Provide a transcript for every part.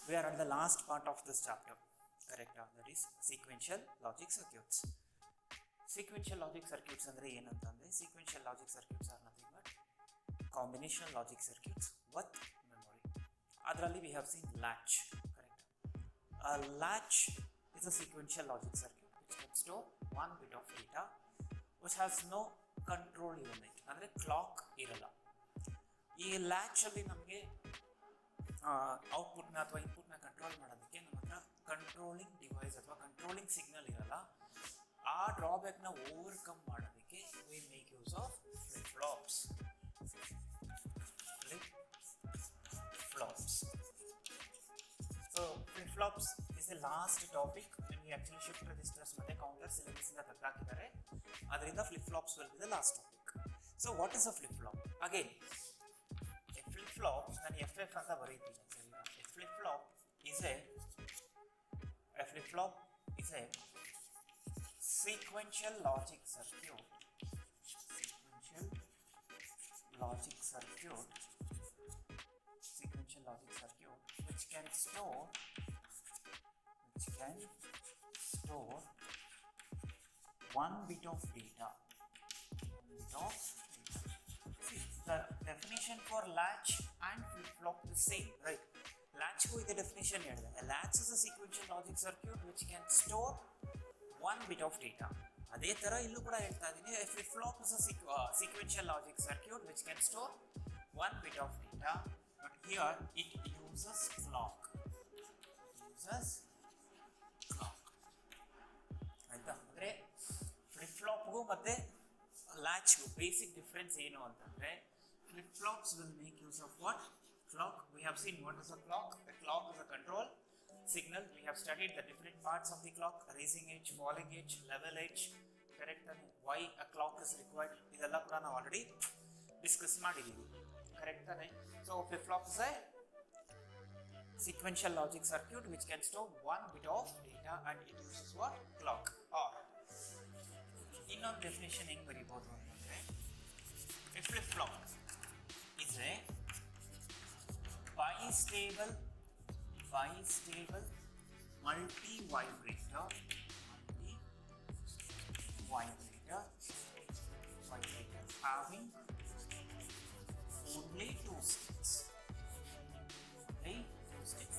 We are at the last part of this chapter, correct? That is sequential logic circuits. Sequential logic circuits andre ಏನಂತಂದ್ರೆ sequential logic circuits are nothing but combinational logic circuits with memory. ಅದರಲ್ಲಿ we have seen latch, correct? A latch is a sequential logic circuit which can store one bit of data which has no control unit, ಅಂದರೆ clock ಇರಲ್ಲ. ಈ latch ಅಲ್ಲಿ ನಮಗೆ ಔಟ್ಪುಟ್ನ ಅಥವಾ ಇನ್ಪುಟ್ನ control ಮಾಡೋದಕ್ಕೆ ನಮ್ಮ ಹತ್ರ ಕಂಟ್ರೋಲಿಂಗ್ ಡಿವೈಸ್ ಅಥವಾ ಕಂಟ್ರೋಲಿಂಗ್ ಸಿಗ್ನಲ್ ಇರಲ್ಲ. ಆ ಡ್ರಾಬ್ಯಾಕ್ನ ಓವರ್ಕಮ್ ಮಾಡೋದಕ್ಕೆ we make use of flip flops. So flip flops is the last topic. ನಿಮಗೆ ಆಕ್ಚುಲಿ ಶಿಫ್ಟ್ ರಿಜಿಸ್ಟರ್ಸ್ ಮತ್ತೆ ಕೌಂಟರ್ ಸಿಲೆಬಸ್ ಇಂದ ತೆಗೆದಾಕಿದ್ದಾರೆ, ಅದರಿಂದ flip flops will be the last topic. So what is a flip flop? Again flip flop ನಾನು FF ಅಂತ ಬರೀತೀನಿ. flip flop is a sequential logic circuit which can store one bit of data. See, the definition for latch and flip-flop is same, right? Latch ko ide definition ಹೇಳಿದೆ. A latch is a sequential logic circuit which can store one bit of data. ಅದೇ ತರ ಇಲ್ಲೂ ಕೂಡ ಹೇಳ್ತಾ ಇದ್ದೀನಿ, a flip-flop is a sequential logic circuit which can store one bit of data, but here it uses clock. ಆಯ್ತಾ? ಅಂದ್ರೆ flip-flopಗೂ ಮತ್ತೆ latch basic difference ಏನು ಅಂತಂದ್ರೆ, flip flops will make use of what? Clock. We have seen what is a clock. A clock is a control signal. We have studied the different parts of the clock: raising edge, falling edge, level edge, correct? And why a clock is required, ಇದೆಲ್ಲ ಕೂಡ ನಾವು already discuss ಮಾಡಿದ್ದೀವಿ, correct ತಾನೆ? So flip flop is a sequential logic circuit which can store one bit of data and it uses what? Clock. Or ಇನ್ನೊಂದು definition ಹೆಂಗೆ ಬರೀಬೋದು ಅಂತಂದರೆ, a flip flop is a bistable multi-vibrator having only two states.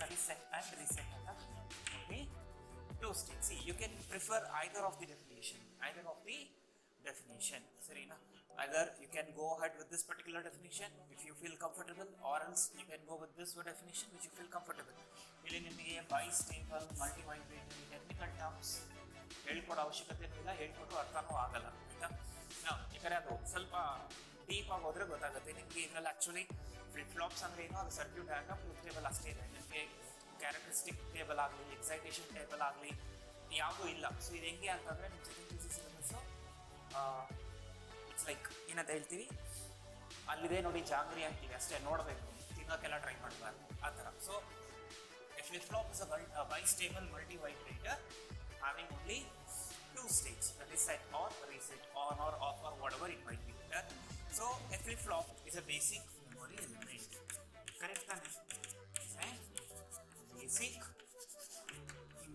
That is set and reset. Okay, two states. See, you can prefer either of the definition. Serena, either you can go ahead with this particular definition if you feel comfortable, or else you can go with this definition which you feel comfortable. ಇಲ್ಲಿ ನಿಮಗೆ bistable multi-vibrator technical terms ಹೇಳ್ಕೊಡೋ ಅವಶ್ಯಕತೆ ಇಲ್ಲ, ಹೇಳ್ಕೊಟ್ಟು ಅರ್ಥನೂ ಆಗಲ್ಲ, ಆಯ್ತಾ? ಯಾಕಂದರೆ ಅದು ಸ್ವಲ್ಪ ಡೀಪ್ ಆಗಿ ಹೋದ್ರೆ ಗೊತ್ತಾಗುತ್ತೆ ನಿಮಗೆ. ಇದರಲ್ಲಿ ಆ್ಯಕ್ಚುಲಿ ಫ್ಲಿಪ್ ಫ್ಲಾಪ್ಸ್ ಅಂದರೆ ಏನೋ ಅದು ಸರ್ಕ್ಯೂಟ್ ಡಯಾಗ್ರಾಮ್ ಪ್ರೂಫ್ ಟೇಬಲ್ ಅಷ್ಟೇ ಇದೆ. ನಿಮಗೆ ಕ್ಯಾರೆಕ್ಟರಿಸ್ಟಿಕ್ ಟೇಬಲ್ ಆಗಲಿ, ಎಕ್ಸೈಟೇಷನ್ ಟೇಬಲ್ ಆಗಲಿ ಯಾವುದೂ ಇಲ್ಲ. ಸೊ ಇದು ಹೆಂಗೆ ಅಂತಂದರೆ ನಿಮ್ಮ second P C syllabus it's like ಏನಂತ ಹೇಳ್ತೀವಿ, ಅಲ್ಲಿದೆ ನೋಡಿ ಜಾಂಗ್ರಿ ಅಂತೀವಿ ಅಷ್ಟೇ, ನೋಡಬೇಕು, ತಿನ್ನೋಕ್ಕೆಲ್ಲ ಟ್ರೈ ಮಾಡಬಾರ್ದು ಆ ಥರ. So a flip flop is a bistable multi-vibrator having only two states, reset or reset, on or off or whatever it might be. So a flip flop is a basic memory element, correct? Basic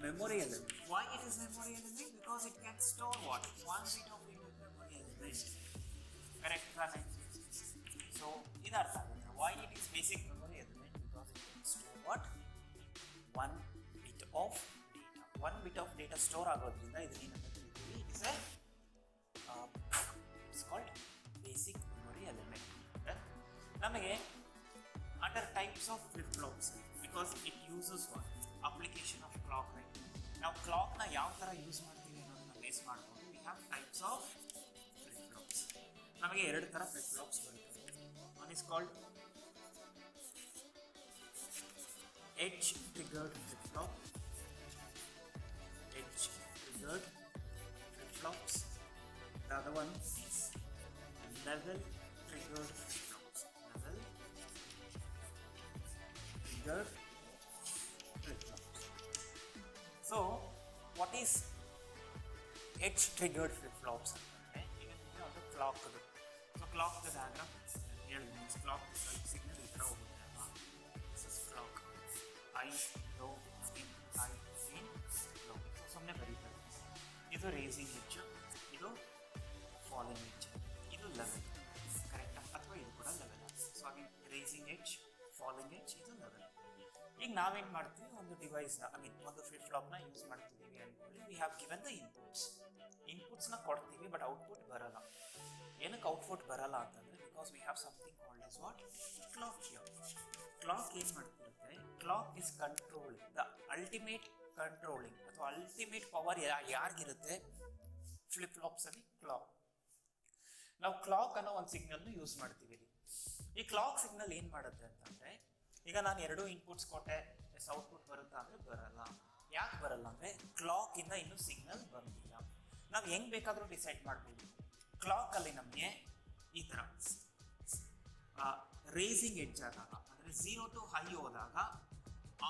memory element. Why it is memory element? Because it can store what? One bit of memory element, correct? So idartha agutte why it is basic memory element, because it can store what? One bit of data store ಆಗೋದ್ರಿಂದ ಇದನ್ನ ಹೇಳ್ತೀವಿ, it's called basic memory element. ನಮಗೆ under types of flip flops, because it uses what? Application of clock, right? ನಾವು ಕ್ಲಾಕ್ನ ಯಾವ ಥರ use ಮಾಡ್ತೀವಿ ಅನ್ನೋದನ್ನ ಬೇಸ್ ಮಾಡಿಕೊಂಡು we have types of flip flops. ನಮಗೆ ಎರಡು ಥರ ಫ್ಲಿಪ್ ಫ್ಲಾಪ್ಸ್ ಬರುತ್ತೆ. One is called edge triggered flip flop, the other one is level triggered flip flops. So what is edge triggered flip flops? Even on the clock, so clock the diagram here means clock signal is this is clock. I low in high in low. So ಸುಮ್ಮನೆ ಬರೀತಾರೆ. ಇದು racing edge, ಇದು falling edge, ಇದು level. ಕರೆಕ್ಟಾ? ಅಥವಾ ಇದು ಕೂಡ level. So ಹಾಗೆ ರೇಸಿಂಗ್ ಎಡ್ಜ್, ಫಾಲಿಂಗ್ ಎಡ್ಜ್, ಇದು ಲೆವೆಲ್. ಈಗ ನಾವೇನು ಮಾಡ್ತೀವಿ, ಒಂದು ಡಿವೈಸ್ನ ಒಂದು ಫ್ಲಿಪ್ ಫ್ಲಾಪ್ನ ಯೂಸ್ ಮಾಡ್ತಿದ್ದೀವಿ ಅಂದ್ಕೊಳ್ಳಿ. ವಿ ಹ್ಯಾವ್ ಗಿವನ್ ದ ಇನ್ಪುಟ್ಸ್ನ ಕೊಡ್ತೀವಿ, ಬಟ್ ಔಟ್ಪುಟ್ ಬರಲ್ಲ. ಏನಕ್ಕೆ ಔಟ್ಪುಟ್ ಬರಲ್ಲ ಅಂತಂದರೆ because we have something called as what clock here. Clock ಏನು ಮಾಡ್ತಿರುತ್ತೆ, clock is controlling the ultimate controlling ಅಥವಾ ಅಲ್ಟಿಮೇಟ್ ಪವರ್ ಯಾರಿಗಿರುತ್ತೆ ಫ್ಲಿಪ್ ಫ್ಲಾಪ್ಸಲ್ಲಿ? ಕ್ಲಾಕ್. ನಾವು ಕ್ಲಾಕ್ ಅನ್ನೋ ಒಂದು ಸಿಗ್ನಲ್ನ ಯೂಸ್ ಮಾಡ್ತೀವಿ. ಈ ಕ್ಲಾಕ್ ಸಿಗ್ನಲ್ ಏನು ಮಾಡುತ್ತೆ ಅಂತಂದರೆ, ಈಗ ನಾನು 2 ಇನ್ಪುಟ್ಸ್ ಕೊಟ್ಟೆ, ಎಸ್ ಔಟ್ಪುಟ್ ಬರುತ್ತಾ ಅಂದರೆ ಬರಲ್ಲ. ಯಾಕೆ ಬರಲ್ಲ ಅಂದರೆ ಕ್ಲಾಕಿಂದ ಇನ್ನೂ ಸಿಗ್ನಲ್ ಬಂದಿಲ್ಲ. ನಾವು ಹೆಂಗೆ ಬೇಕಾದರೂ ಡಿಸೈಡ್ ಮಾಡ್ಬೋದು. ಕ್ಲಾಕಲ್ಲಿ ನಮಗೆ ಈ ಥರ ರೇಸಿಂಗ್ ಎಡ್ಜ್ ಆದಾಗ, ಅಂದರೆ 0 to high ಹೋದಾಗ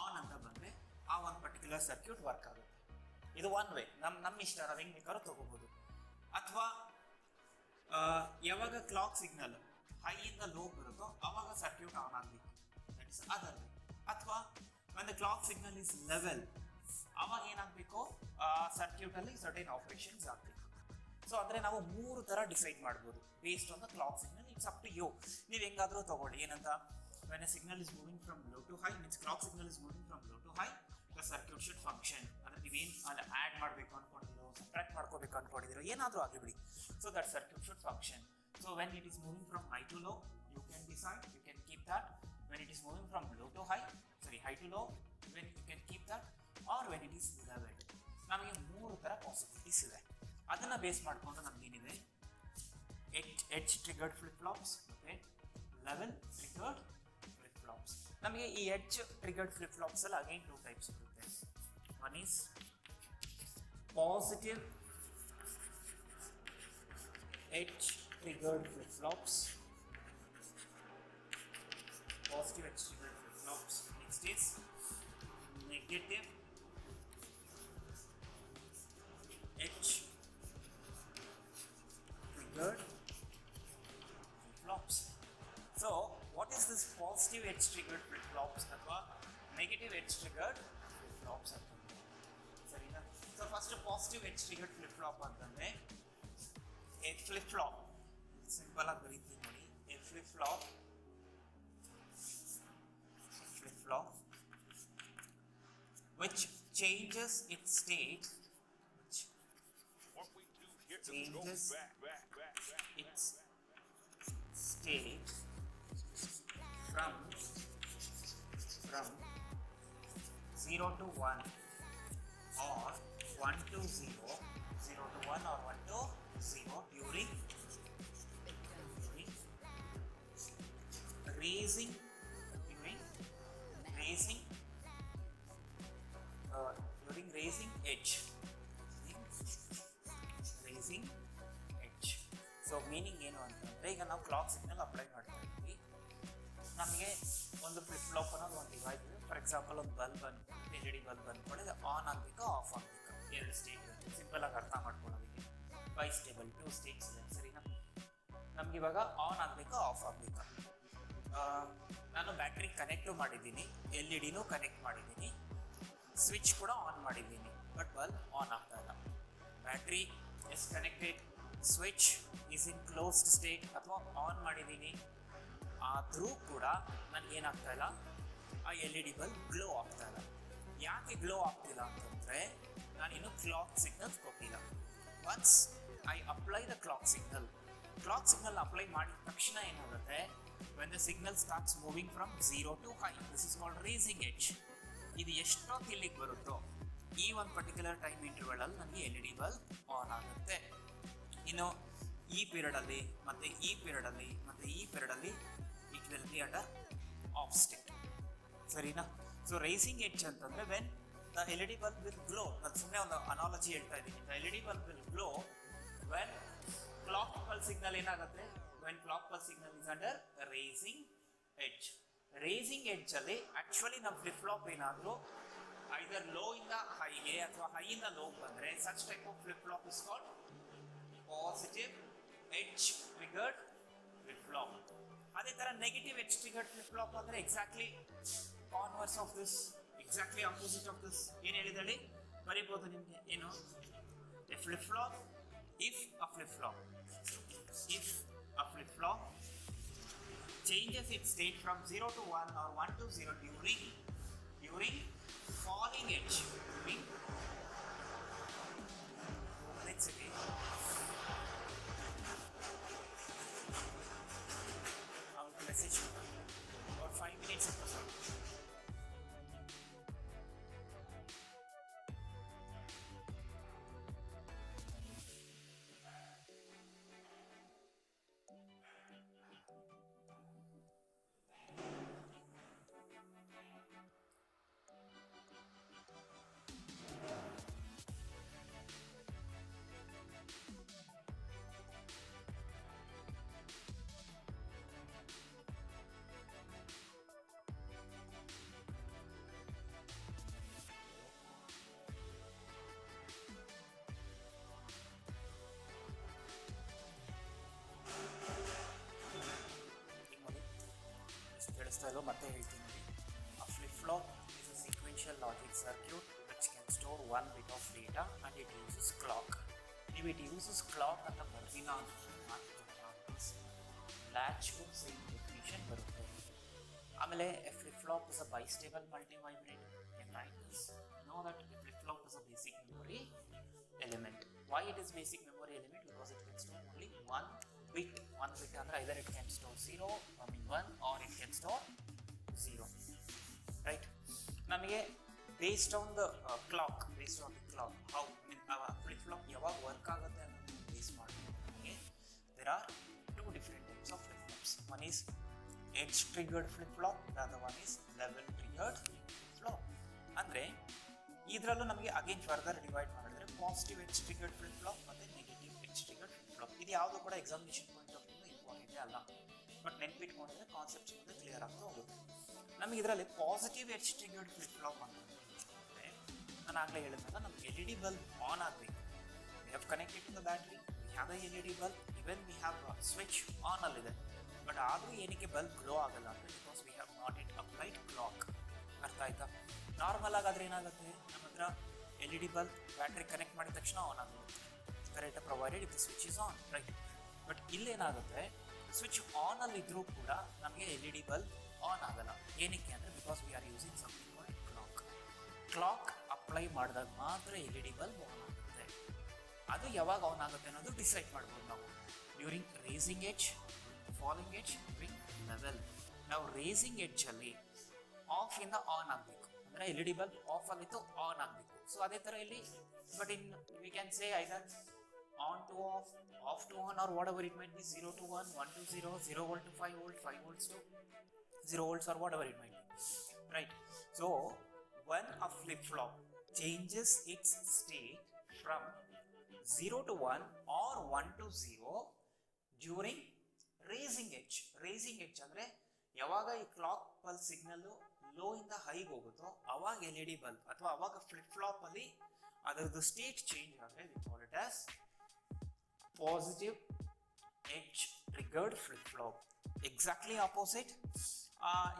ಆನ್ ಅಂತ ಬಂದರೆ ಆ ಒಂದು ಪರ್ಟಿಕ್ಯುಲರ್ ಸರ್ಕ್ಯೂಟ್ ವರ್ಕ್ ಆಗುತ್ತೆ. ಇದು ಒನ್ ವೇ, ನಮ್ಮ ಇಷ್ಟ, ನಾವು ಹೆಂಗೆ ಬೇಕಾದ್ರೂ ತೊಗೋಬೋದು. ಅಥವಾ ಯಾವಾಗ ಕ್ಲಾಕ್ ಸಿಗ್ನಲ್ ಹೈಯಿಂದ ಲೋ ಬರುತ್ತೋ ಆವಾಗ ಸರ್ಕ್ಯೂಟ್ ಆನ್ ಆಗಬೇಕು, ದಟ್ ಇಸ್ ಅದರ್ ವೇ. ಅಥವಾ when the clock signal is level, ಆವಾಗ ಏನಾಗಬೇಕು, ಸರ್ಕ್ಯೂಟಲ್ಲಿ ಸರ್ಟೇನ್ ಆಪರೇಷನ್ಸ್ ಆಗಬೇಕು. ಸೊ ಅಂದರೆ ನಾವು 3 ಥರ ಡಿಸೈಡ್ ಮಾಡ್ಬೋದು based on the clock signal. It's up to you, ನೀವು ಹೆಂಗಾದರೂ ತೊಗೊಳ್ಳಿ. ಏನಂತ, when a signal is moving from low to high means clock signal is moving from low to high, the circuit should function. ಅಂದರೆ ನೀವೇನು ಅಲ್ಲಿ add ಮಾಡಬೇಕು ಅಂದ್ಕೊಂಡಿದ್ದೀರೋ, subtract ಮಾಡ್ಕೋಬೇಕು ಅಂದ್ಕೊಂಡಿದ್ದೀರೋ, ಏನಾದರೂ ಆಗಿಬಿಡಿ. So that circuit should function. So when it is moving from high to low, you can decide, you can keep that. When it is moving from low to high, high to low, when you can keep that, or when it is level. ನಮಗೆ 3 ಥರ possibilities ಇದೆ. ಅದನ್ನು base ಮಾಡಿಕೊಂಡು ನಮಗೇನಿದೆ, edge triggered flip flops ಮತ್ತು level triggered flip flops. ನಮಗೆ ಈ edge triggered flip ಫ್ಲಾಪ್ಸಲ್ಲಿ ಅಗೈನ್ 2 ಟೈಪ್ಸ್ ಇರುತ್ತೆ. One is positive edge triggered flip flops. Positive edge triggered flip flops. Next is negative edge triggered flip flops. So what is this positive edge triggered flip flops ಅಥವಾ negative edge triggered flip flops ಅಂತಂದ್ರೆ ಸರಿನಾ? So first positive edge triggered flip flop ಅಂತಂದ್ರೆ a flip flop, simple ಆಗಿ ಬರೀತೀನಿ ನೋಡಿ. a flip flop which changes its state, from 0 to 1 or 1 to 0, 0 to 1 or 1 to 0 during raising edge. So meaning ಏನು ಅಂತಂದರೆ, ಈಗ ನಾವು ಕ್ಲಾಕ್ ಸಿಗ್ನಲ್ ಅಪ್ಲೈ ಮಾಡ್ತಾ ಇದ್ದೀವಿ. ನಮಗೆ ಒಂದು ಫ್ಲಿಪ್ ಫ್ಲಾಪ್ ಅನ್ನೋದು ಒಂದು ಡಿವೈಸ್ ಇದೆ. ಫಾರ್ ಎಕ್ಸಾಂಪಲ್ ಒಂದು ಬಲ್ಬ್ LED ಬಲ್ಬ್ ಅಂದ್ಕೊಳ್ಳಿ, ಅದು ಆನ್ ಆಗಬೇಕಾ ಆಫ್ ಆಗಬೇಕಾ, 2 ಸ್ಟೇಟ್ ಇರುತ್ತೆ. ಸಿಂಪಲ್ ಆಗಿ ಅರ್ಥ ಮಾಡ್ಕೊಳ್ಳೋದಕ್ಕೆ ಬೈಸ್ಟೇಬಲ್ 2 ಸ್ಟೇಟ್ಸ್ ಇದೆ ಸರಿನಾ? ನಮ್ಗೆ ಇವಾಗ ಆನ್ ಆಗಬೇಕಾ ಆಫ್ ಆಗಬೇಕಾ? ನಾನು ಬ್ಯಾಟ್ರಿ ಕನೆಕ್ಟು ಮಾಡಿದ್ದೀನಿ, LED ಕನೆಕ್ಟ್ ಮಾಡಿದ್ದೀನಿ, ಸ್ವಿಚ್ ಕೂಡ ಆನ್ ಮಾಡಿದ್ದೀನಿ, ಬಟ್ ಬಲ್ಬ್ ಆನ್ ಆಗ್ತಾ ಇಲ್ಲ. Battery is connected, switch is in closed state ಅಥವಾ ಆನ್ ಮಾಡಿದ್ದೀನಿ, ಆದರೂ ಕೂಡ ನನಗೇನಾಗ್ತಾ ಇಲ್ಲ, ಆ LED ಬಲ್ಬ್ ಗ್ಲೋ ಆಗ್ತಾ ಇಲ್ಲ. ಯಾಕೆ ಗ್ಲೋ ಆಗ್ತಿಲ್ಲ ಅಂತಂದರೆ ನಾನಿನ್ನು ಕ್ಲಾಕ್ ಸಿಗ್ನಲ್ ಕೊಟ್ಟಿಲ್ಲ. Once I apply the clock signal apply ಮಾಡಿದ ತಕ್ಷಣ ಏನಾಗುತ್ತೆ, when the signal starts moving from 0 to high, this is called raising edge. ಇದು ಎಷ್ಟೊತ್ತು ಇಲ್ಲಿಗೆ ಬರುತ್ತೋ ಈ ಒಂದು ಪರ್ಟಿಕ್ಯುಲರ್ ಟೈಮ್ ಇಂಟರ್ವಲಲ್ಲಿ ನನಗೆ LED ಬಲ್ಬ್ ಆನ್ ಆಗುತ್ತೆ. ಇನ್ನು ಈ ಪೀರಿಯಡಲ್ಲಿ ಮತ್ತು ಈ ಪೀರಿಯಡಲ್ಲಿ it will be under off state ಸರಿನಾ? ಸೊ ರೈಸಿಂಗ್ ಎಡ್ಜ್ ಅಂತಂದರೆ when the LED bulb will glow. ನಾನು ಸುಮ್ಮನೆ ಒಂದು ಅನಾಲಜಿ ಹೇಳ್ತಾ ಇದ್ದೀನಿ. The LED bulb will glow when clock pulse signal ಏನಾಗುತ್ತೆ, when clock pulse signal is under raising edge. Raising edge ಅಲ್ಲಿ actually ನಮ್ಮ ಫ್ಲಿಪ್ ಫ್ಲಾಪ್ ಏನಾದರೂ ಐದರ್ ಲೋ ಇಂದ ಹೈಗೆ ಅಥವಾ ಹೈಯಿಂದ ಲೋ ಬಂದರೆ such type of flip flop is called positive edge triggered flip flop. ಅದೇ ಥರ negative edge triggered flip flop ಅಂದರೆ exactly converse of this exactly opposite of this ಏನು ಹೇಳಿದಲ್ಲಿ ಬರೀಬಹುದು ನಿಮಗೆ ಏನು a flip flop if a flip flop changes its state from 0 to 1 or 1 to 0 during falling edge let's say our message about 5 minutes episode. ಮತ್ತೆ ಹೇಳ್ತೀನಿ a flip flop is a sequential logic circuit which can store one bit of data and it uses clock. If it uses clock ಅಂತ ಬರ್ದಿಲ್ಲ latch ಗೂ same definition ಬರುತ್ತೆ. ಆಮೇಲೆ a flip flop is a bistable multi-vibrator. You can write this. Know that a flip flop is a basic memory element. Why it is basic memory element? Because it can store only one bit ಅಂದ್ರೆ either it can store 1 or it can store 0, right? ನಮಗೆ based on the clock how flip flop ಯಾವಾಗ work ಆಗುತ್ತೆ ಅನ್ನೋದನ್ನ base ಮಾಡ್ಕೊಂಡು ನಮಗೆ there are two different types of flip flops. One is edge triggered flip flop, the other one is level triggered flip flop. ಅಂದ್ರೆ ಇದರಲ್ಲೂ ನಮಗೆ again further divide ಮಾಡಿದ್ರೆ positive edge triggered flip flop ಮತ್ತೆ negative edge triggered flip flop. ಇದು ಯಾವುದು ಕೂಡ examination point of view important ಅಲ್ಲ, but ನೆನ್ಪಿಟ್ಕೊಂಡಿದ್ರೆ ಕಾನ್ಸೆಪ್ಟ್ ಮುಂದೆ ಕ್ಲಿಯರ್ ಆಗ್ತಾ ಹೋಗುತ್ತೆ. ನಮಗೆ ಇದರಲ್ಲಿ positive edge triggered flip flop ಅಂತಂದ್ರೆ ನಾನು ಆಗಲೇ ಹೇಳಿದ್ನಲ್ಲ, ನಮ್ಗೆ L E D bulb on ಆಗಬೇಕು. We have connected to the battery, we have a L E D bulb, even we have switch on ಅಲ್ಲಿದೆ. ಬಟ್ ಆದರೂ ಏನಕ್ಕೆ ಬಲ್ಬ್ ಗ್ಲೋ ಆಗಲ್ಲ ಅಂದರೆ because we have not it applied clock. ಅರ್ಥ ಆಯ್ತಾ? Normal ಆಗಾದ್ರೆ ಏನಾಗುತ್ತೆ, ನಮ್ಮ ಹತ್ರ L E D bulb battery connect ಮಾಡಿದ ತಕ್ಷಣ ಆನ್ ಆಗುತ್ತೆ, correct provided if the switch is on, right? But ಇಲ್ಲೇನಾಗುತ್ತೆ, ಸ್ವಿಚ್ ಆನ್ ಅಲ್ಲಿ ಇದ್ರೂ ಕೂಡ ನಮಗೆ L E D bulb on ಆಗಲ್ಲ. ಏನಕ್ಕೆ ಅಂದರೆ because we are using something called clock apply ಮಾಡಿದಾಗ ಮಾತ್ರ L E D bulb on ಆಗುತ್ತೆ. ಅದು ಯಾವಾಗ ಆನ್ ಆಗುತ್ತೆ ಅನ್ನೋದು ಡಿಸೈಡ್ ಮಾಡ್ಬೋದು ನಾವು. During rising edge, falling edge, during level. ನಾವು ರೇಸಿಂಗ್ ಎಡ್ಜಲ್ಲಿ ಆಫ್ ಇಂದ ಆನ್ ಆಗಬೇಕು, ಅಂದರೆ L E D bulb off ಆಗಿತ್ತು ಆನ್ ಆಗಬೇಕು. ಸೊ ಅದೇ ಥರ ಇಲ್ಲಿ, but in we can say either on to off, off to on, or whatever it might be, 0 to 1, 1 to 0, 0 volt to 5 volt, 5 volts to 0 volts, or whatever it might be, right? So when a flip flop changes its state from 0 to 1 or 1 to 0 during raising edge ಅಂದರೆ ಯಾವಾಗ ಈ clock pulse signal low ಇಂದ ಹೈಗೆ ಹೋಗುತ್ತೋ ಅವಾಗ L E D bulb ಅಥವಾ ಅವಾಗ flip flop ಅಲ್ಲಿ ಅದರದ್ದು ಸ್ಟೇಟ್ ಚೇಂಜ್ ಆದರೆ we call it as positive edge triggered flip flop. Exactly opposite,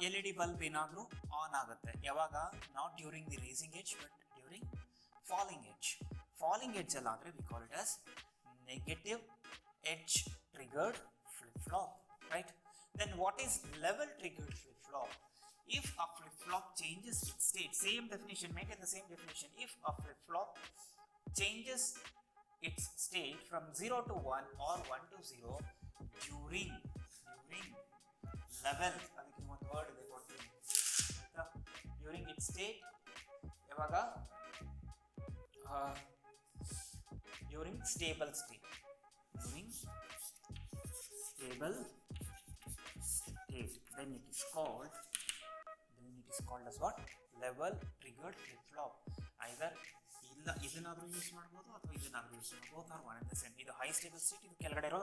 L E D bulb ಏನಾದರೂ ಆನ್ ಆಗುತ್ತೆ ಯಾವಾಗ, not during the rising edge but during falling edge. Falling edge ಅಲ್ಲಿ ಆದರೆ we call it as negative edge triggered flip flop, right? Then what is level triggered flip flop? If a flip flop changes its state, same definition, maintain the same definition. If a flip flop changes its state from 0 to 1 or 1 to 0 during level, ಅದಕ್ಕೆ ಒಂದು word ಇದೆ ಕೊಡ್ತೀನಿ, during its state ಯಾವಾಗ during stable state, during stable state, then it is called as what? Level triggered flip flop. Either ಇಲ್ಲ ಇದನ್ನಾದ್ರೂ use ಮಾಡ್ಬೋದು ಅಥವಾ ಇದನ್ನಾದ್ರೂ use ಮಾಡ್ಬೋದು, are one and the same. ಇದು ಹೈ ಸ್ಟೇಬಲ್ ಸ್ಟೇಟ್, ಇದು ಕೆಳಗಡೆ ಇರೋ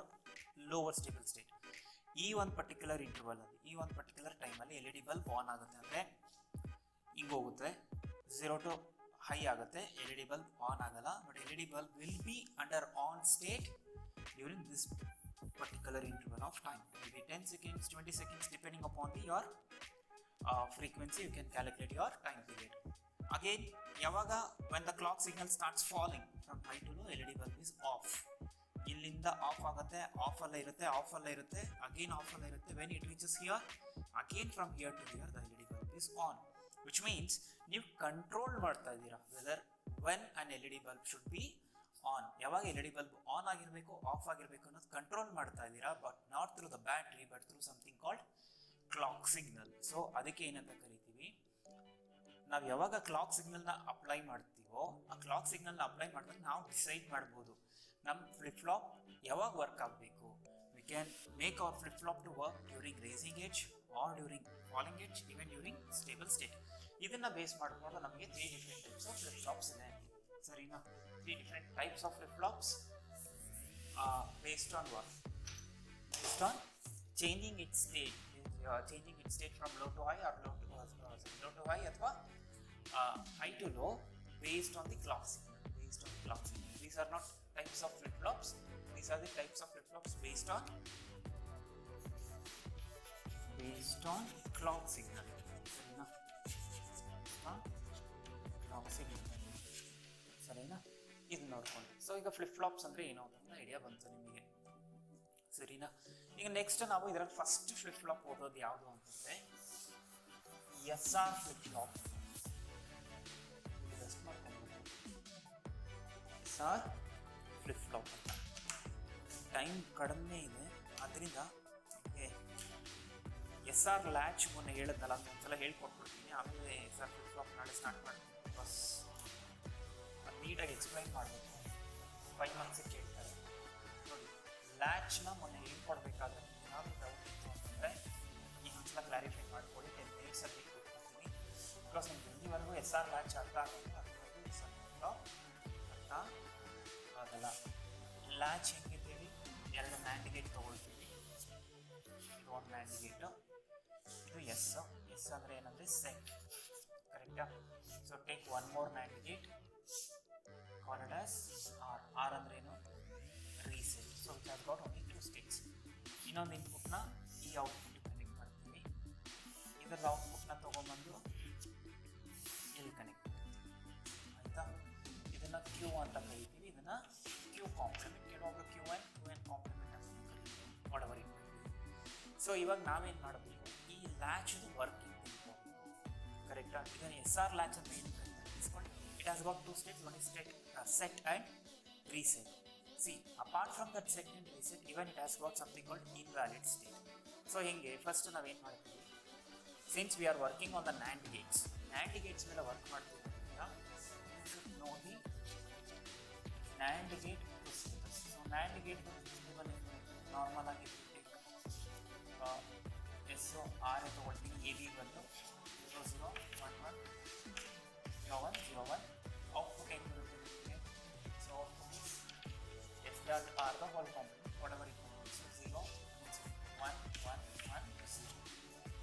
ಲೋವರ್ ಸ್ಟೇಬಲ್ ಸ್ಟೇಟ್. ಈ ಒಂದು ಪರ್ಟಿಕ್ಯುಲರ್ ಇಂಟರ್ವಲ್ ಅಲ್ಲಿ, ಈ ಒಂದು ಪರ್ಟಿಕ್ಯುಲರ್ ಟೈಮಲ್ಲಿ L E D bulb on ಆಗುತ್ತೆ ಅಂದರೆ ಹಿಂಗೆ ಹೋಗುತ್ತೆ, 0 to ಹೈ ಆಗುತ್ತೆ, L E D bulb on ಆಗಲ್ಲ. But L E D bulb will be under on state during this particular interval of time, maybe 10 seconds, 20 seconds, depending upon your frequency. You can calculate your time period. Again ಯಾವಾಗ when the clock signal starts falling from high to low, LED bulb is off. ಇಲ್ಲಿಂದ of ಆಗುತ್ತೆ, of ಅಲ್ಲೇ ಇರುತ್ತೆ, again of ಅಲ್ಲೇ ಇರುತ್ತೆ. when it reaches here, again from here to here the LED bulb is on, which means ನೀವು control ಮಾಡ್ತಾ ಇದ್ದೀರಾ whether when an LED bulb should be on. ಯಾವಾಗ LED bulb ಆನ್ ಆಗಿರಬೇಕು, of ಆಗಿರಬೇಕು ಅನ್ನೋದು control ಮಾಡ್ತಾ ಇದ್ದೀರಾ, but not through the battery but through something called clock signal. So ಅದಕ್ಕೆ ಏನಂತ ಕರಿತೀವಿ, ನಾವು ಯಾವಾಗ ಕ್ಲಾಕ್ ಸಿಗ್ನಲ್ನ ಅಪ್ಲೈ ಮಾಡ್ತೀವೋ ಆ ಕ್ಲಾಕ್ ಸಿಗ್ನಲ್ನ ಅಪ್ಲೈ ಮಾಡಿದಾಗ ನಾವು ಡಿಸೈಡ್ ಮಾಡ್ಬೋದು ನಮ್ಮ ಫ್ಲಿಪ್ ಫ್ಲಾಪ್ ಯಾವಾಗ ವರ್ಕ್ ಆಗಬೇಕು. We can make our flip flop to work during rising edge or during falling edge, even during stable state. ಇದನ್ನ ಬೇಸ್ ಮಾಡಿಕೊಂಡು ನಮಗೆ 3 different types of flip flops ಇದೆ. ಸರಿನಾ? 3 different types of flip flops based on what? Based on changing its state, from low to high or low to high ಅಥವಾ high to low based on the clock signal. These are not types of flip flops. These are the types of flip flops based on clock signal. Clock signal. ಸರಿನಾ? ಇದು ನೋಡ್ಕೊಂಡು. So ಈಗ flip flops ಅಂದ್ರೆ ಏನು ಅಂತ idea ಬಂತು ನಿಮಗೆ. ಸರಿನಾ? ಈಗ ನೆಕ್ಸ್ಟ್ ನಾವು ಇದರಲ್ಲಿ ಫಸ್ಟ್ ಫ್ಲಿಪ್ ಫ್ಲಾಪ್ ಓದೋದು ಯಾವುದು ಅಂತಂದ್ರೆ SR flip flop. SR flip flop ಅಂತ. ಟೈಮ್ ಕಡಿಮೆ ಇದೆ, ಅದರಿಂದ SR ಲ್ಯಾಚ್ ಮೊನ್ನೆ ಹೇಳಿದ್ನಲ್ಲ ಒಂದ್ಸಲ ಹೇಳ್ಕೊಟ್ಬಿಡ್ತೀನಿ, ಆಮೇಲೆ SR ಫ್ಲಿಪ್ ಫ್ಲಾಪ್ ನಾಳೆ ಸ್ಟಾರ್ಟ್ ಮಾಡ್ತೀನಿ. ಬಸ್ ಅದು ನೀಟಾಗಿ ಎಕ್ಸ್ಪ್ಲೈನ್ ಮಾಡಬೇಕು. 5 ಮಂತ್ಸಿಗೆ ಕೇಳ್ತಾರೆ ನೋಡಿ. ಲ್ಯಾಚ್ನ ಮೊನ್ನೆ ಹೇಳ್ಕೊಡ್ಬೇಕಾದ್ರೆ ಏನಾದರೂ ಡೌಟ್ ಇತ್ತು ಅಂತಂದರೆ ಈಗ ಒಂದ್ಸಲ ಕ್ಲಾರಿಫೈ ಮಾಡ್ಕೊಳ್ಳಿ. 10 ಮಿನಿಟ್ಸಲ್ಲಿ ಕೊಡ್ತೀನಿ. ಬಿಕಾಸ್ ನಿಮ್ಗೆ ಇಲ್ಲಿವರೆಗೂ SR ಲ್ಯಾಚ್ ಅರ್ಥ ಆಗಲ್ಲ, ಅದುವರೆಗೂ SR ಫ್ಲಿಪ್ ಅರ್ಥ ಆಗಲ್ಲ. ಲ್ಯಾಚ್ ಹೆಂಗಿದ್ದೀವಿ, 2 NAND ಗೇಟ್ ತೊಗೊಳ್ತೀವಿ. ಇದು ಒಂದು NAND ಗೇಟು, ಇದು ಎಸ್ ಅಂದರೆ ಏನಂದರೆ ಸೆಟ್. ಕರೆಕ್ಟಾ? So take one more NAND gate called as R ಅಂದ್ರೆ ಏನು, reset. So it has got only 2 States. ಇನ್ನೊಂದು ಇನ್ಪುಟ್ನ ಈ ಔಟ್ಪುಟ್ ಕನೆಕ್ಟ್ ಮಾಡ್ತೀವಿ, ಇದರ ಔಟ್ಪುಟ್ನ ತೊಗೊಂಬಂದು ಇಲ್ಲಿ ಕನೆಕ್ಟ್ ಮಾಡ್ತೀವಿ. ಆಯಿತಾ? ಇದನ್ನು ಕ್ಯೂ ಅಂತ ಕರಿತೀವಿ, ಇದನ್ನು ಕ್ಯೂ ಕಾಂಪ್ಲಿಮೆಂಟ್. ಕೆಲವೊಬ್ರು QN ಕಾಂಪ್ಲಿಮೆಂಟ್ ಅಂತ ಕರಿತೀವಿ, ವಾಟೆವರ್ ಇಟ್. ಸೊ ಇವಾಗ ನಾವೇನು ಮಾಡಬೇಕು, ಈ ಲ್ಯಾಚ್ದು ವರ್ಕಿಂಗ್ ತಿಳ್ಕೊಂಡು. ಕರೆಕ್ಟಾ? ಇದನ್ನು SR ಲ್ಯಾಚ್ ಅಂತ ಏನು ಕರೀತಾರೆ ಇಸ್ಕೊಂಡು. It has got 2 states, one is set and reset. See, apart from that set and reset, even it has got something called invalid state. So hinge first ನಾವು ಏನು ಮಾಡ್ತೀವಿ, since we are working on the NAND gates ಮೇಲೆ work ಮಾಡ್ತೀವಿ ಅಂತ you should know the NAND gate principles. So NAND gate principle normal ಆಗಿ SO R ತಗೊಳ್ತೀನಿ, AB ಬಂದು 0 0 1 1 0 1 output ಏನು ಬರುತ್ತೆ ನಿಮಗೆ. So S dot R the whole complement, whatever it is. So 0 1 1 1 0.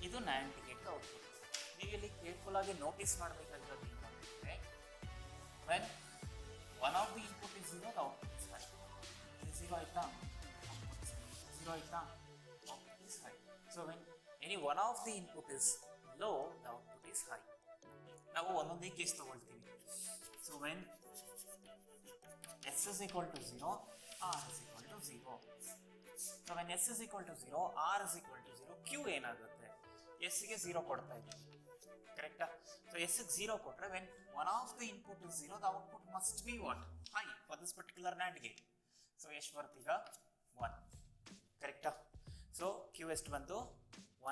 ಇದು NAND ಗೇಟ್ ಔಟ್ಪುಟ್. ನೀವು ಇಲ್ಲಿ ಕೇರ್ಫುಲ್ ಆಗಿ ನೋಟಿಸ್ ಮಾಡಬೇಕಾಗಿರೋದು ಏನು ಅಂತಂದರೆ, when one of the input is 0 the output is high. 0 ಆಯ್ತಾ, 0 ಆಯ್ತಾ, output is high. So when any one of the input is low the output is high. ನಾವು ಒಂದೊಂದೇ ಕೇಸ್ ತಗೊಳ್ತೀವಿ. So when S is equal to 0, R is equal to 0. So when S is equal to 0, R is equal to 0, Q ಏನಾಗುತ್ತೆ, Sಗೆ 0 ಕೊಡ್ತಾ ಇದ್ದೀವಿ. ಕರೆಕ್ಟಾ? So Sಗೆ 0 ಕೊಟ್ಟರೆ when one of the input is 0, the output must be what, high for this particular NAND gate. So ಎಷ್ಟು ಬರ್ತೀಗ 1. ಕರೆಕ್ಟಾ? So Q ಎಷ್ಟು ಬಂತು,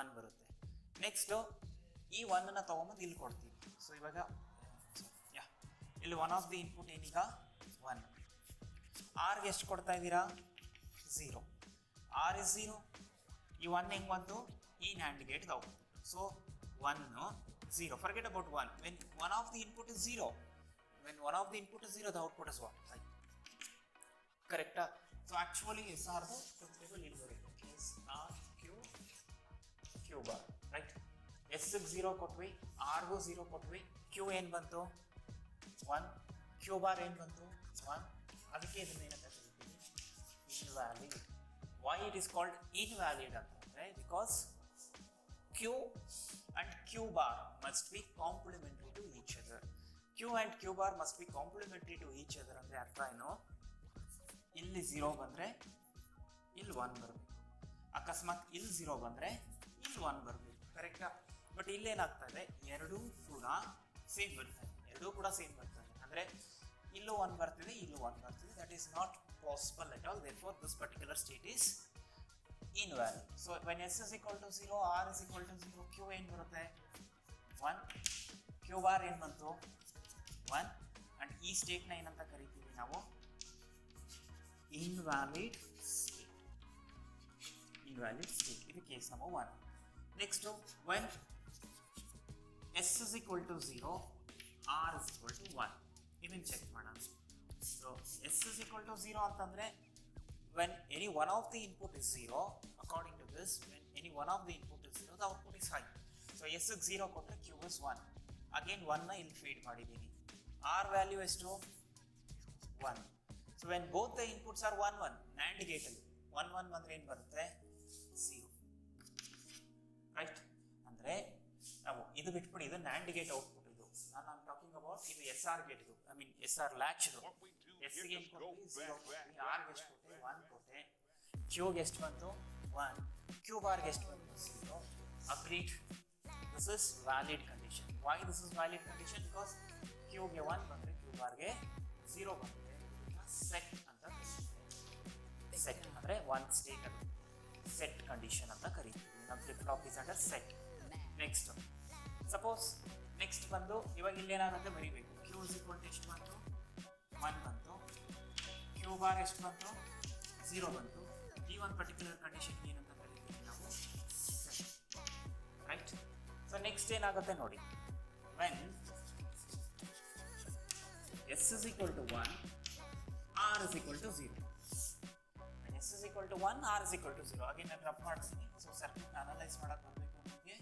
1 ಬರುತ್ತೆ. ನೆಕ್ಸ್ಟು ಈ 1ನ್ನು ತೊಗೊಂಬಂದು ಇಲ್ಲಿ ಕೊಡ್ತೀವಿ. ಸೊ ಇವಾಗ ಇಲ್ಲಿ ಒನ್ ಆಫ್ ದಿ ಇನ್ಪುಟ್ ಏನೀಗ 1. ಆರ್ಗೆ ಎಷ್ಟು ಕೊಡ್ತಾ ಇದ್ದೀರಾ, 0. R is 0. ಈ 1 ಹೆಂಗೆ ಬಂತು, ಈ NAND ಗೇಟ್ಗೆ output. So 1 0. Forget about 1. When one of the input is 0, the output is what, high. ಕರೆಕ್ಟಾ? ಸೊ ಆಕ್ಚುಲಿ SRದು ಪ್ರಿನ್ಸಿಪಲ್ ಇಲ್ಲಿ ಬರುತ್ತೆ, Q ಬಾರ್. ರೈಟ್? Sಗೆ 0 ಕೊಟ್ವಿ, ಆರ್ಗೂ 0 ಕೊಟ್ವಿ, Q ಏನು ಬಂತು 1, Q ಬಾರ್ ಏನು ಬಂತು 1. ಅದಕ್ಕೆ ಇದನ್ನ ಏನಂತ ಕರಿತೀವಿ, invalid. Why it is called invalid ಅಂತಂದರೆ, because Q and Q bar must be complementary to each other. Q and Q bar must be complementary to each other ಅಂದ್ರೆ ಅರ್ಥ ಏನು, ಇಲ್ಲಿ 0 ಬಂದ್ರೆ ಇಲ್ಲಿ 1 ಬರಬೇಕು, ಅಕಸ್ಮಾತ್ ಇಲ್ಲಿ 0 ಬಂದ್ರೆ ಇಲ್ಲಿ 1 ಬರಬೇಕು, ಕರೆಕ್ಟಾ? ಬಟ್ ಇಲ್ಲಿ ಏನಾಗ್ತಾ ಇದೆ, ಎರಡೂ ಕೂಡ ಸೇಮ್ ಬರ್ತಾರೆ, ಅಂದ್ರೆ ಇಲ್ಲೂ 1 ಬರ್ತಿದೆ, ಇಲ್ಲೂ 1 ಬರ್ತಿದೆ. That is not possible at all. therefore this particular state is invalid. so when s is equal to 0, r is equal to 0, q ಏನು ಬರುತ್ತೆ 1, q bar ಏನು ಬಂತು 1, and ಈ ಸ್ಟೇಟ್ ನ ಏನಂತ ಕರಿತೀವಿ ನಾವು, invalid state. ಇದು case number 1. Next when s is equal to 0, r is equal to 1, ಇದನ್ನ ಚೆಕ್ ಮಾಡೋಣ. So s is equal to 0 ಅಂತಂದ್ರೆ when any one of the input is 0, according to this, when any one of the input is 0, the output is high. So s is 0 ಕೊಟ್ಟರೆ q is 1. again 1 ನ ಇಲ್ಲಿ feed ಮಾಡಿದ್ದೀನಿ. r value ಎಷ್ಟು 1. so when both the inputs are 1 1, NAND gate ಅಲ್ಲಿ 1 1 ಬಂದ್ರೆ ಏನು ಬರುತ್ತೆ 0, right? ಅಂದ್ರೆ ನಾವು ಇದು ಬಿಟ್ಬಿಡಿ, ಇದು NAND ಗೇಟ್ ಔಟ್ಪುಟ್. ಇದು ನಾನು ಟಾಕಿಂಗ್ ಅಬೌಟ್ ಇದು SR ಗೇಟ್, ಇದು ಐ ಮೀನ್ SR ಲ್ಯಾಚ್. ಇದು S ಗೆ ಏನು ಕೊಟ್ಟಿ 0 ಕೊಟ್ಟಿ, R ಗೆ ಎಷ್ಟು ಕೊಟ್ಟೆ 1 ಕೊಟ್ಟೆ, Q ಗೆ ಎಷ್ಟು ಬಂತು 1, Q bar ಗೆ ಎಷ್ಟು ಬಂತು 0. agreed, this is valid condition. why this is valid condition? because Q ಗೆ 1 ಬಂದ್ರೆ Q bar ಗೆ 0 ಬಂದ್ರೆ ಸೆಟ್ ಅಂತ ಕರೀತೀವಿ. ಸೆಟ್ ಅಂದ್ರೆ ಒನ್ ಸ್ಟೇಟ್, ಅದು ಸೆಟ್ ಕಂಡೀಷನ್ ಅಂತ ಕರೀತೀವಿ. ನಮ್ಮ flip flop is under set. Next suppose next ಬಂದು ಇವಾಗ ಇಲ್ಲೇನಾಗುತ್ತೆ ಬರೀಬೇಕು. Q is equal to ಎಷ್ಟು ಬಂತು 1 ಬಂತು, Q bar ಎಷ್ಟು ಬಂತು 0 ಬಂತು. ಈ ಒಂದು ಪರ್ಟಿಕ್ಯುಲರ್ ಕಂಡೀಷನ್ ಏನಂತ ಕರೀತೀವಿ ನಾವು ಸೆಟ್, ರೈಟ್? ಸೊ ನೆಕ್ಸ್ಟ್ ಏನಾಗುತ್ತೆ ನೋಡಿ, when s is equal to 1, r is equal to 0. when s is equal to 1, r is equal to 0. again ನಾನು ರಫ್ ಮಾಡ್ತೀನಿ. ಸೊ ಸರ್ಕ್ಯೂಟ್ ಅನಲೈಸ್ ಮಾಡಕ್ಕೆ ಬರಬೇಕು ನಿಮಗೆ.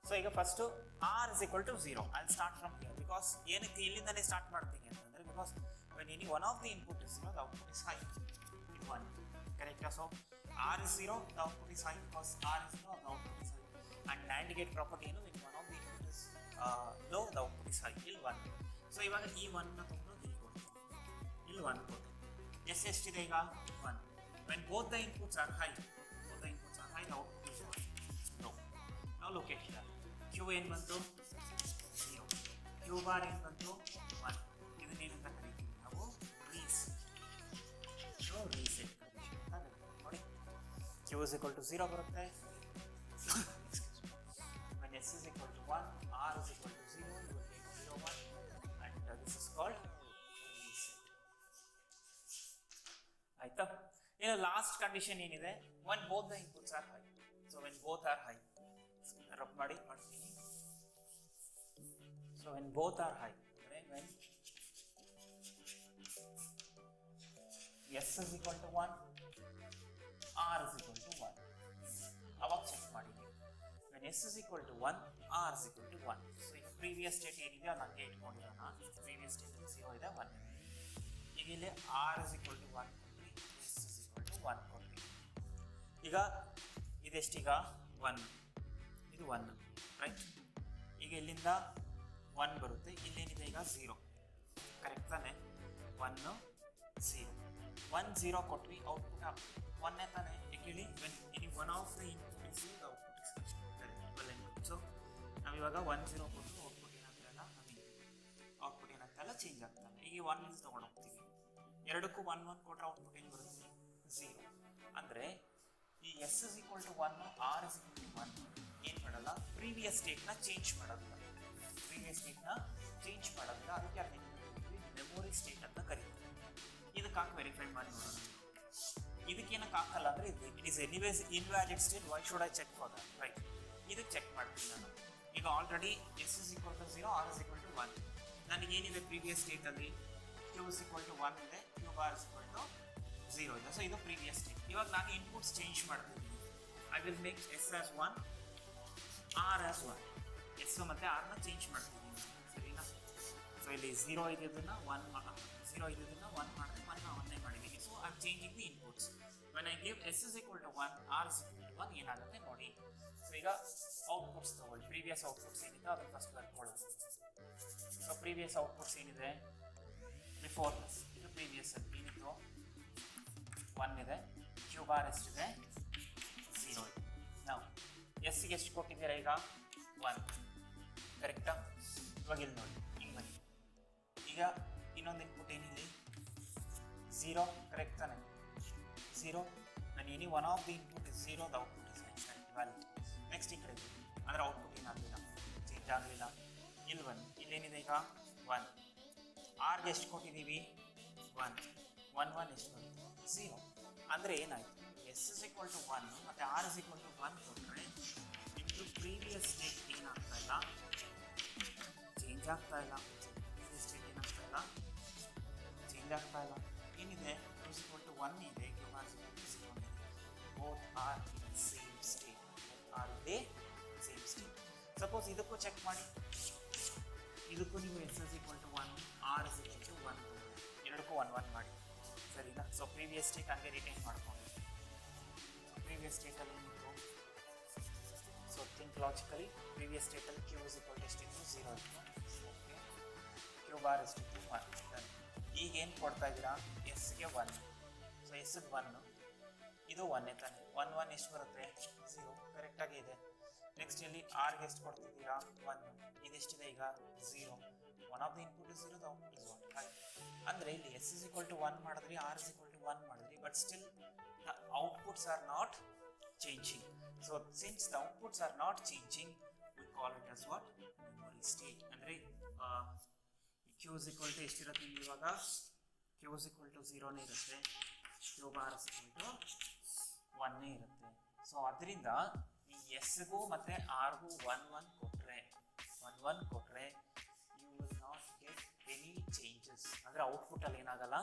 ಸೊ ಈಗ first r is equal to 0. I'll start from here because ಏನಕ್ಕೆ ಇಲ್ಲಿಂದನೇ start ಮಾಡ್ತೀನಿ ಅಂತಂದ್ರೆ, because when any one of the input is 0, the output is high. ಇದು 1, ಕರೆಕ್ಟಾ? So r is 0, the output is high. because r is 0, the output is high. and NAND gate property ಏನು, when one of the input is low, the output is high. ಇಲ್ಲಿ 1. So ಇವಾಗ ಈ 1 ನ ತಗೊಂಡು ಇಲ್ಲಿ ಕೊಡ್ತೀನಿ, ಇಲ್ಲಿ 1 ಕೊಡ್ತೀನಿ. ಎಸ್ ಎಷ್ಟಿದೆ ಈಗ 1. when both the inputs are high, the output is low. now look at here, Q ಏನು ಬಂತು 0, Q bar ಏನು ಬಂತು 1. ಇದನ್ನ ಏನಂತ ಕರೀತೀವಿ ನಾವು ರೀಸೆಟ್. ರೀಸೆಟ್ ಕಂಡೀಷನ್ ಅಂತ ನೋಡಿ. Q is equal to 0 ಬರುತ್ತೆ. when s is equal to 1, r is equal to 0, you will get 0 1, and this is called reset. ಆಯ್ತಾ? ಇನ್ನು ಲಾಸ್ಟ್ ಕಂಡೀಷನ್ ಏನಿದೆ, when both the inputs are high. so when both are high, rough ಮಾಡ್ತೀನಿ. so when both are high, when s is equal to 1, r is equal to 1, ಅವಾಗ check ಮಾಡಿ. when s is equal to 1, r is equal to 1. So ಈಗ previous state ಏನಿದೆ ನನಗೆ ಇಟ್ಕೊಂಡಿರೋಣ. Previous state 0 ಇದೆ, 1 ಇದೆ. ಈಗ ಇಲ್ಲಿ r is equal to 1 ಕೊಡ್ರಿ, s is equal to 1 ಕೊಡ್ರಿ. ಈಗ ಇದೆಷ್ಟೀಗ 1, ಇದು 1, ರೈಟ್? ಈಗ ಇಲ್ಲಿಂದ 1 ಬರುತ್ತೆ, ಇಲ್ಲೇನಿದೆ ಈಗ 0, ಕರೆಕ್ಟ್ ತಾನೆ? 1 0 1 0 ಕೊಟ್ವಿ, ಔಟ್ಪುಟ್ 1 ತಾನೆ? ಹೇಳಿ when any one of the input is 0, the output is correct. So ನಾವಿವಾಗ 1 0 ಕೊಟ್ಟು ಔಟ್ಪುಟ್ ಏನಾಗ್ತಲ್ಲ, ಔಟ್ಪುಟ್ ಏನಾಗ್ತಲ್ಲ ಚೇಂಜ್ ಆಗ್ತಲ್ಲ. ಈಗ 1 ಇಲ್ಲಿ ತೊಗೊಂಡು ಹೋಗ್ತೀವಿ, ಎರಡಕ್ಕೂ 1 1 ಕೊಟ್ಟರೆ ಔಟ್ಪುಟ್ ಏನು ಬರುತ್ತೆ 0. ಅಂದರೆ ಈ s is equal to 1, r is equal to 1 ಏನು ಮಾಡಲ್ಲ, ಪ್ರೀವಿಯಸ್ ಸ್ಟೇಟ್ನ ಚೇಂಜ್ ಮಾಡೋದಿಲ್ಲ. ಅದಕ್ಕೆ ಅದನ್ನ ಮೆಮೊರಿ ಸ್ಟೇಟ್ ಅಂತ ಕರೀತಾರೆ. ಇದಕ್ಕೆ ಹಾಕಿ ವೆರಿಫೈ ಮಾಡಿ ನೋಡೋಣ. ಇದಕ್ಕೇನಕ್ಕೆ ಹಾಕಲ್ಲ ಅಂದರೆ it is anyways invalid state. Why should I check for that, right? ಇದಕ್ಕೆ ಚೆಕ್ ಮಾಡ್ತೀನಿ ನಾನು. ಈಗ already s is equal to 0, r is equal to 1. ನನಗೇನಿದೆ ಪ್ರೀವಿಯಸ್ ಸ್ಟೇಟಲ್ಲಿ q is equal to 1 ಇದೆ, q bar is equal to 0 ಇದೆ. So ಇದು previous state. ಇವಾಗ ನಾನು ಇನ್ಪುಟ್ಸ್ ಚೇಂಜ್ ಮಾಡ್ತೀನಿ. I will make s as 1, r as 1. s ಮತ್ತು r ನ ಚೇಂಜ್ ಮಾಡ್ತೀನಿ, ಸರಿನಾ? ಸೊ ಇಲ್ಲಿ 0 ಇದ್ದದನ್ನ 1 ಮಾಡಿದ್ರೆ 1 ಮಾಡಿದ್ದೀನಿ. So I am changing the inputs. when I give s is equal to 1, r is equal to 1 ಏನಾಗುತ್ತೆ ನೋಡಿ. ಸೊ ಈಗ ಔಟ್ಪುಟ್ಸ್ ತಗೊಳ್ಳಿ. ಪ್ರೀವಿಯಸ್ ಔಟ್ಪುಟ್ಸ್ ಏನಿದೆ ಅದನ್ನು ಫಸ್ಟ್ ಬರ್ಕೊಳ್ಳೋದು. ಸೊ ಪ್ರೀವಿಯಸ್ ಔಟ್ಪುಟ್ಸ್ ಏನಿದೆ ಬಿಫೋರ್ ದಿಸ್, ಇದು ಪ್ರೀವಿಯಸ್ ಏನಿತ್ತು 1 ಇದೆ, ಕ್ಯೂ ಬಾರ್ ಎಷ್ಟಿದೆ 0 ಇದೆ. ನಾವು ಎಸ್ಸಿಗೆ ಎಷ್ಟು ಕೊಟ್ಟಿದ್ದೀರಾ ಈಗ 1, ಕರೆಕ್ಟಾ? ಇವಾಗ ಇಲ್ಲಿ ನೋಡಿ, ಹಿಂಗೆ ಬನ್ನಿ. ಈಗ ಇನ್ನೊಂದು ಇನ್ಪುಟ್ ಏನಿದೆ 0, ಕರೆಕ್ಟ್ ತಾನೆ? 0 and any one of the input is 0, the output is value. Next ಈ ಕಡೆ ಅಂದರೆ ಔಟ್ಪುಟ್ ಏನಾಗಲಿಲ್ಲ, ಚೇಂಜ್ ಆಗಲಿಲ್ಲ. ಇಲ್ಲಿ ಬನ್ನಿ, ಇಲ್ಲೇನಿದೆ ಈಗ 1, ಆರ್ಗೆ ಎಷ್ಟು ಕೊಟ್ಟಿದ್ದೀವಿ 1, 1 1 ಎಷ್ಟು ಬಂತು 0. ಅಂದರೆ ಏನಾಯಿತು, ಎಸ್ ಇಸ್ ಈಕ್ವಲ್ ಟು 1 ಮತ್ತು ಆರ್ ಇಸ್ ಈಕ್ವಲ್ ಟು 1 ಕೊಟ್ಟರೆ ನಿಮ್ಮದು ಪ್ರೀವಿಯಸ್ ಸ್ಟೇಟ್ ಏನಾಗ್ತಾ ಇಲ್ಲ, ಚೇಂಜ್ ಆಗ್ತಾ ಇಲ್ಲ. ಪ್ರೀವಿಯಸ್ ಸ್ಟೇಟ್ ಏನಾಗ್ತಾ ಇಲ್ಲ, ಚೇಂಜ್ ಆಗ್ತಾ ಇಲ್ಲ. ಏನಿದೆ ಕ್ಯೂ ಇಸ್ ಈಕ್ವಲ್ ಟು 1 ಇದೆ, Q R is equal to 0 ಇದೆ. Both are in same state, are ಇದೆ ಸೇಮ್ ಸ್ಟೇಟ್. ಸಪೋಸ್ ಇದಕ್ಕೂ ಚೆಕ್ ಮಾಡಿ, ಇದಕ್ಕೂ ನೀವು S is equal to 1, R is equal to 1, ಎರಡಕ್ಕೂ 1 1 ಮಾಡಿ, ಸರಿನಾ? ಸೊ ಪ್ರೀವಿಯಸ್ ಸ್ಟೇಟ್ ಹಂಗೆ ರಿಟೈನ್ ಮಾಡ್ಕೊಂಡು, ಪ್ರೀವಿಯಸ್ ಸ್ಟೇಟಲ್ಲಿ ಏನಿತ್ತು, ಸೊ ಥಿಂಕ್ ಲಾಜಿಕಲಿ, ಪ್ರೀವಿಯಸ್ ಸ್ಟೇಟಲ್ಲಿ ಕ್ಯೂ ಇಸ್ ಈಕ್ವಲ್ ಟು ಎಷ್ಟಿತ್ತು 0 ಇತ್ತು. ಓಕೆ, ಕ್ಯೂ ಬಾರ್ ಎಷ್ಟಿತ್ತು 1. ಈಗ ಏನು ಕೊಡ್ತಾ ಇದ್ದೀರಾ, ಎಸ್ಗೆ 1, ಸೊ ಎಸ್ಗೆ 1, ಇದು 1 ತಾನೆ. 1 1 ಎಷ್ಟು ಬರುತ್ತೆ 0, ಕರೆಕ್ಟಾಗಿ ಇದೆ. ನೆಕ್ಸ್ಟ್ ಇಲ್ಲಿ ಆರ್ಗೆ ಎಷ್ಟು ಕೊಡ್ತಿದ್ದೀರಾ 1, ಇದೆಷ್ಟಿದೆ ಈಗ 0. One of the input is 0, the output is 1. ಅಂದರೆ ಇಲ್ಲಿ ಎಸ್ ಇಸ್ ಈಕ್ವಲ್ ಟು 1 ಮಾಡಿದ್ರಿ, ಆರ್ ಇಸ್ ಈಕ್ವಲ್ ಟು 1 ಮಾಡಿದ್ರಿ, but still the outputs are not changing. So since the outputs are not changing, we call it as what, memory state. ಅಂದರೆ Q is equal to ಎಷ್ಟಿರುತ್ತೆ ಇವಾಗ, Q is equal to 0ನೇ ಇರುತ್ತೆ, Q bar is equal to 1ನೇ ಇರುತ್ತೆ. So ಅದರಿಂದ ಈ ಎಸ್ಗೂ ಮತ್ತು ಆರ್ಗೂ 1 1 ಕೊಟ್ಟರೆ, 1 1 ಕೊಟ್ಟರೆ you will not get any changes. ಅಂದರೆ ಔಟ್ಪುಟ್ಟಲ್ಲಿ ಏನಾಗಲ್ಲ,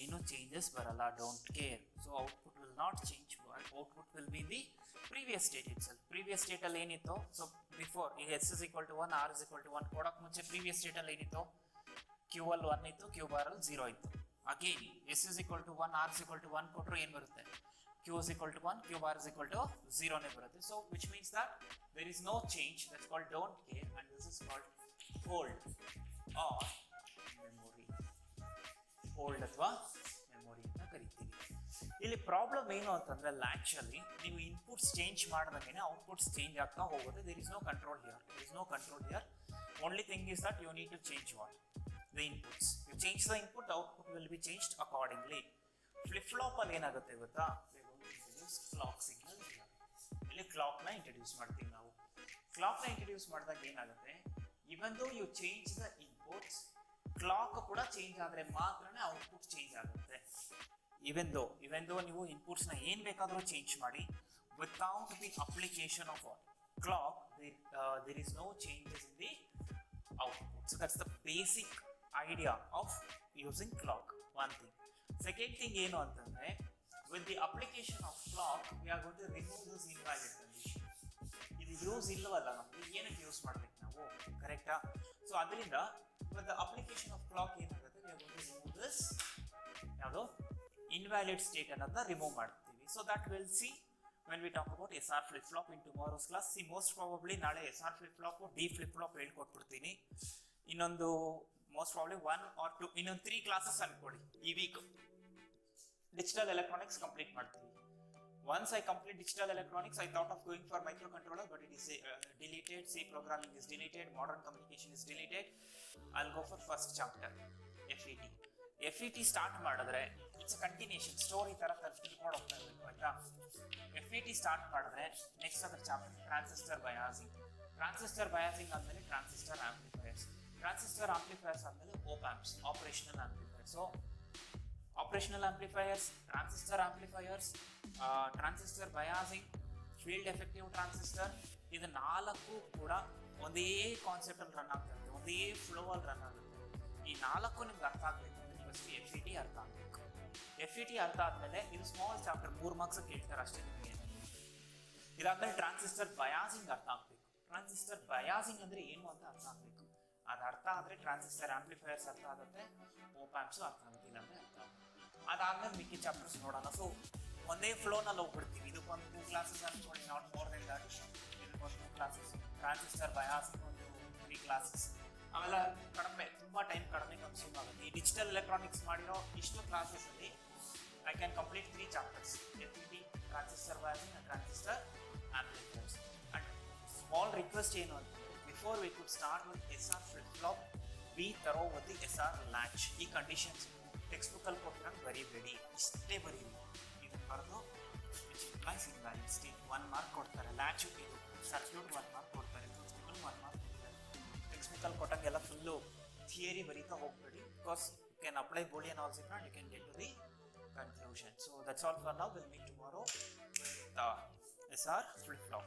ಏನೂ ಚೇಂಜಸ್ ಬರಲ್ಲ, don't care. So output will not change, output will be the previous state itself. Previous ಸ್ಟೇಟಲ್ಲಿ ಏನಿತ್ತು, ಸೊ ಬಿಫೋರ್ ಈಗ S is equal to 1, R is equal to 1 ಕೊಡೋಕೆ ಮುಂಚೆ ಪ್ರೀವಿಯಸ್ ಸ್ಟೇಟಲ್ಲಿ ಏನಿತ್ತು, ಕ್ಯೂ ಅಲ್ಲಿ 1 ಇತ್ತು, ಕ್ಯೂ ಬಾರಲ್ಲಿ 0 ಇತ್ತು. Again S is equal to 1, R is equal to 1 ಕೊಟ್ಟರು ಏನು ಬರುತ್ತೆ, Q is equal to 1, Q bar is equal to 0 ಬರುತ್ತೆ. So which means that there is no change, that's called don't care, and this is called hold or memory. Hold ಅಥವಾ memory ಅಂತ ಕರಿತೀವಿ. ಇಲ್ಲಿ problem ಏನು ಅಂತಂದ್ರೆ, actually ನೀವು inputs change ಮಾಡಿದಂಗೆ outputs change ಆಗ್ತಾ ಹೋಗುತ್ತೆ. There is no control here, there is no control here. Only thing is that you need to change what, the inputs. You change the input, the output will be changed accordingly. Flip flop ಅಲ್ಲಿ ಏನಾಗುತ್ತೆ ಗೊತ್ತಾ, clock signal. ಇಲ್ಲಿ clock ನ introduce ಮಾಡ್ತೀವಿ ನಾವು. Clock ನ introduce ಮಾಡಿದಾಗ ಏನಾಗುತ್ತೆ, even though you change the inputs, clock ಕೂಡ ಚೇಂಜ್ ಆದ್ರೆ ಮಾತ್ರನೇ ಔಟ್ಪುಟ್ ಚೇಂಜ್ ಆಗುತ್ತೆ. ಇವನ್ ದೋ ನೀವು ಇನ್ಪುಟ್ಸ್ ನ ಏನ್ ಬೇಕಾದ್ರೂ ಚೇಂಜ್ ಮಾಡಿ, without the application of clock there is no changes in the output. So that's the basic idea of using clock. One thing. Second thing ಏನು ಅಂತಂದ್ರೆ, with the application of clock we are going to remove this invalid condition. ಇದು use ಇಲ್ಲವಲ್ಲ, ನಮ್ಗೆ ಏನಕ್ಕೆ use ಮಾಡ್ಬೇಕು ನಾವು, ಕರೆಕ್ಟಾ? So ಅದರಿಂದ with the application of clock ಏನಾಗುತ್ತೆ, we are going to remove this ಯಾವುದು invalid state ಅನ್ನೋದನ್ನ ರಿಮೂವ್ ಮಾಡ್ತೀವಿ. So that we'll see when we talk about SR flip flop in tomorrow's class. See, most probably ನಾಳೆ SR flip flop D flip flop ಹೇಳ್ಕೊಟ್ಬಿಡ್ತೀನಿ. ಇನ್ನೊಂದು most probably 1 or 2, ಇನ್ನೊಂದು 3 classes ಅನ್ಕೊಳ್ಳಿ ಈ weak digital electronics complete ಮಾಡ್ತೀವಿ. Once I complete digital electronics, I thought of going for microcontroller, but it is deleted. C programming is deleted. Modern communication is deleted. I'll go for first chapter, FET. FET start ಮಾಡಿದ್ರೆ it's continuation story ತರ ತಿಳ್ಕೊಂಡು ಹೋಗ್ತಾ ಇರಬೇಕು, ಆಯ್ತಾ? FET start ಮಾಡಿದ್ರೆ next ಅದರ chapter transistor biasing. Transistor biasing ಆದ್ಮೇಲೆ transistor amplifiers. Transistor amplifiers ಆದ್ಮೇಲೆ op amps, operational amplifier. So operational amplifiers, transistor amplifiers, transistor biasing, field effective transistor, ಇದು 4 ಕೂಡ ಒಂದೇ ಕಾನ್ಸೆಪ್ಟ್ ಅಲ್ಲಿ ರನ್ ಆಗ್ತಾ ಇರುತ್ತೆ, ಒಂದೇ ಫ್ಲೋ ಅಲ್ಲಿ ರನ್ ಆಗುತ್ತೆ. ಈ 4 ನಿಮ್ಗೆ ಅರ್ಥ ಆಗಬೇಕು ಅಂದ್ರೆ ಫಸ್ಟ್ FET ಅರ್ಥ ಆಗಬೇಕು. FET ಅರ್ಥ ಆದ್ಮೇಲೆ ಇದು ಸ್ಮಾಲ್ ಚಾಪ್ಟರ್ 3 ಮಾರ್ಕ್ಸ್ ಕೇಳ್ತಾರೆ ಅಷ್ಟೇ ನಿಮಗೆ. ಇದಾದ್ಮೇಲೆ ಟ್ರಾನ್ಸಿಸ್ಟರ್ ಬಯಾಸಿಂಗ್ ಅರ್ಥ ಆಗಬೇಕು. ಟ್ರಾನ್ಸಿಸ್ಟರ್ ಬಯಾಸಿಂಗ್ ಅಂದ್ರೆ ಏನು ಅಂತ ಅರ್ಥ ಆಗಬೇಕು. ಅದು ಅರ್ಥ ಆದರೆ ಟ್ರಾನ್ಸಿಸ್ಟರ್ ಆಂಪ್ಲಿಫೈಯರ್ಸ್ ಅರ್ಥ ಆಗುತ್ತೆ, ಓಪ್ ಆಂಪ್ಸು ಅರ್ಥ ಆಗುತ್ತೆ, ಇಲ್ಲಾಂದ್ರೆ ಅರ್ಥ ಆಗುತ್ತೆ. ಅದಾದ್ಮೇಲೆ ಮಿಕ್ಕಿ ಚಾಪ್ಟರ್ಸ್ ನೋಡೋಣ. ಸೊ ಒಂದೇ ಫ್ಲೋನಲ್ಲಿ ಹೋಗ್ಬಿಡ್ತೀವಿ. ಇದಕ್ಕೊಂದು 2 ಕ್ಲಾಸಸ್ ಅನ್ಕೊಳ್ಳಿ, ನಾಟ್ ಮೋರ್ ದೆನ್ ದಟ್. ಇದಕ್ಕೊಂದು 2 ಕ್ಲಾಸಸ್ ಟ್ರಾನ್ಸಿಸ್ಟರ್ ಬಯಾಸಿಂಗ್ ಒಂದು 3 ಕ್ಲಾಸಸ್ ಅವೆಲ್ಲ ಕಡಿಮೆ, ತುಂಬ ಟೈಮ್ ಕಡಿಮೆ ಕನ್ಸ್ಯೂಮ್ ಆಗುತ್ತೆ. ಈ ಡಿಜಿಟಲ್ ಎಲೆಕ್ಟ್ರಾನಿಕ್ಸ್ ಮಾಡಿರೋ ಇಷ್ಟು ಕ್ಲಾಸಸಲ್ಲಿ I can complete 3 chapters: FET, transistor biasing and transistor amplifiers. And small request ಏನು ಅಂತಂದರೆ, before we could start with SR flip-flop, be thorough with the SR latch. ಈ ಕಂಡೀಷನ್ಸ್ ಟೆಕ್ಸ್ಟ್ ಬುಕ್ಕಲ್ಲಿ ಕೊಟ್ಟಂಗೆ ಬರೀಬೇಡಿ, ಇಷ್ಟೇ ಬರೀರಿ. ಇದು ಬರೆದು which implies invalid state 1 mark ಕೊಡ್ತಾರೆ. ಲ್ಯಾಚು ಇದು ಸರ್ಕ್ಯೂಟ್ 1 ಮಾರ್ಕ್ ಕೊಡ್ತಾರೆ, ಪ್ರಿನ್ಸಿಪಲ್ 1 ಮಾರ್ಕ್ ಕೊಡ್ತಾರೆ. ಟೆಕ್ಸ್ಟ್ ಬುಕ್ಕಲ್ಲಿ ಕೊಟ್ಟಂಗೆಲ್ಲ ಫುಲ್ಲು ಥಿಯರಿ ಬರೀತಾ ಹೋಗ್ಬೇಡಿ, because you can apply Boolean algebra and you can get to the conclusion. So that's all for now. We'll meet tomorrow with SR flip-flop.